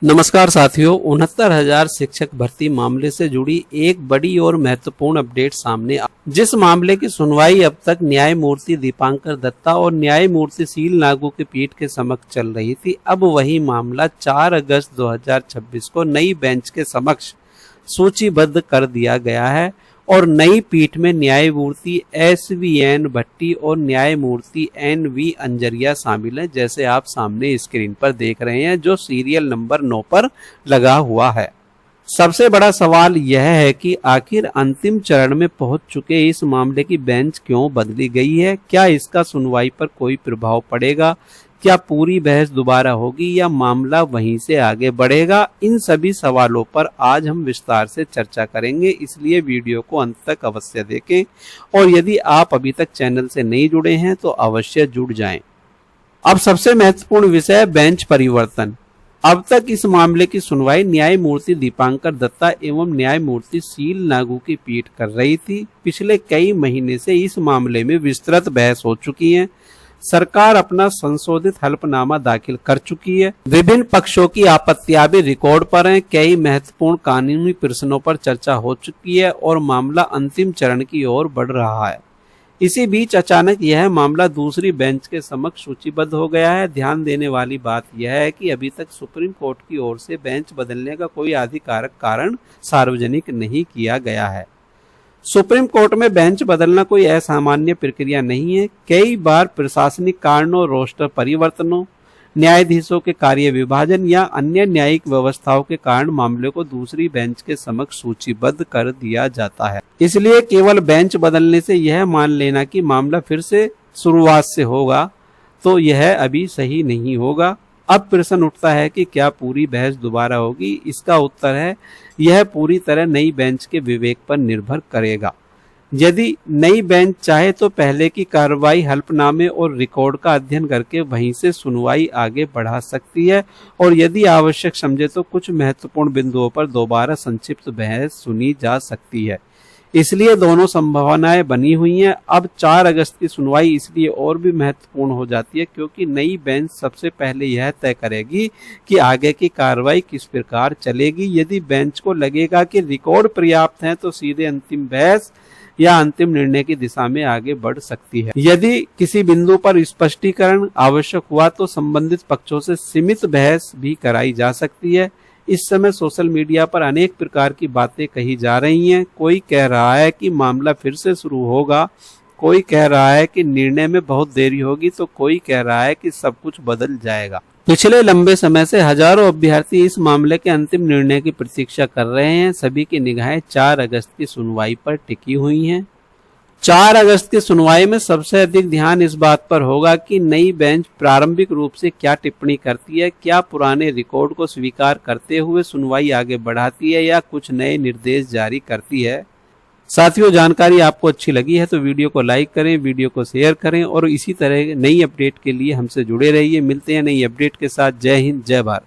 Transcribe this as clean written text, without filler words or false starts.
नमस्कार साथियों, 69,000 शिक्षक भर्ती मामले से जुड़ी एक बड़ी और महत्वपूर्ण अपडेट सामने आ, जिस मामले की सुनवाई अब तक न्यायमूर्ति दीपांकर दत्ता और न्यायमूर्ति शील नागू की पीठ के समक्ष चल रही थी। अब वही मामला 4 अगस्त 2026 को नई बेंच के समक्ष सूचीबद्ध कर दिया गया है और नई पीठ में न्यायमूर्ति SVN भट्टी और न्यायमूर्ति NV अंजरिया शामिल हैं, जैसे आप सामने स्क्रीन पर देख रहे हैं, जो सीरियल नंबर 9 पर लगा हुआ है। सबसे बड़ा सवाल यह है कि आखिर अंतिम चरण में पहुंच चुके इस मामले की बेंच क्यों बदली गई है? क्या इसका सुनवाई पर कोई प्रभाव पड़ेगा? क्या पूरी बहस दोबारा होगी या मामला वहीं से आगे बढ़ेगा? इन सभी सवालों पर आज हम विस्तार से चर्चा करेंगे, इसलिए वीडियो को अंत तक अवश्य देखें और यदि आप अभी तक चैनल से नहीं जुड़े हैं तो अवश्य जुड़ जाएं। अब सबसे महत्वपूर्ण विषय बेंच परिवर्तन। अब तक इस मामले की सुनवाई न्यायमूर्ति दीपांकर दत्ता एवं न्यायमूर्ति शील नागू की पीठ कर रही थी। पिछले कई महीने से इस मामले में विस्तृत बहस हो चुकी है। सरकार अपना संशोधित हलफनामा दाखिल कर चुकी है। विभिन्न पक्षों की आपत्तियां भी रिकॉर्ड पर हैं। कई महत्वपूर्ण कानूनी प्रश्नों पर चर्चा हो चुकी है और मामला अंतिम चरण की ओर बढ़ रहा है। इसी बीच अचानक यह मामला दूसरी बेंच के समक्ष सूचीबद्ध हो गया है। ध्यान देने वाली बात यह है कि अभी तक सुप्रीम कोर्ट की ओर से बेंच बदलने का कोई आधिकारिक कारण सार्वजनिक नहीं किया गया है। सुप्रीम कोर्ट में बेंच बदलना कोई असामान्य प्रक्रिया नहीं है। कई बार प्रशासनिक कारणों, रोस्टर परिवर्तनों, न्यायाधीशों के कार्य विभाजन या अन्य न्यायिक व्यवस्थाओं के कारण मामले को दूसरी बेंच के समक्ष सूचीबद्ध कर दिया जाता है। इसलिए केवल बेंच बदलने से यह मान लेना कि मामला फिर से शुरुआत से होगा तो यह अभी सही नहीं होगा। अब प्रश्न उठता है कि क्या पूरी बहस दोबारा होगी? इसका उत्तर है यह पूरी तरह नई बेंच के विवेक पर निर्भर करेगा। यदि नई बेंच चाहे तो पहले की कार्रवाई, हलफनामे और रिकॉर्ड का अध्ययन करके वहीं से सुनवाई आगे बढ़ा सकती है और यदि आवश्यक समझे तो कुछ महत्वपूर्ण बिंदुओं पर दोबारा संक्षिप्त बहस सुनी जा सकती है। इसलिए दोनों संभावनाएं बनी हुई हैं। अब 4 अगस्त की सुनवाई इसलिए और भी महत्वपूर्ण हो जाती है क्योंकि नई बेंच सबसे पहले यह तय करेगी कि आगे की कार्रवाई किस प्रकार चलेगी। यदि बेंच को लगेगा कि रिकॉर्ड पर्याप्त है तो सीधे अंतिम बहस या अंतिम निर्णय की दिशा में आगे बढ़ सकती है। यदि किसी बिंदु पर स्पष्टीकरण आवश्यक हुआ तो संबंधित पक्षों से सीमित बहस भी कराई जा सकती है। इस समय सोशल मीडिया पर अनेक प्रकार की बातें कही जा रही हैं। कोई कह रहा है कि मामला फिर से शुरू होगा, कोई कह रहा है कि निर्णय में बहुत देरी होगी, तो कोई कह रहा है कि सब कुछ बदल जाएगा। पिछले लंबे समय से हजारों अभ्यर्थी इस मामले के अंतिम निर्णय की प्रतीक्षा कर रहे हैं। सभी की निगाहें 4 अगस्त की सुनवाई पर टिकी हुई हैं। 4 अगस्त की सुनवाई में सबसे अधिक ध्यान इस बात पर होगा कि नई बेंच प्रारंभिक रूप से क्या टिप्पणी करती है, क्या पुराने रिकॉर्ड को स्वीकार करते हुए सुनवाई आगे बढ़ाती है या कुछ नए निर्देश जारी करती है। साथियों, जानकारी आपको अच्छी लगी है तो वीडियो को लाइक करें, वीडियो को शेयर करें और इसी तरह नई अपडेट के लिए हमसे जुड़े रहिए। मिलते हैं नई अपडेट के साथ। जय हिंद, जय भारत।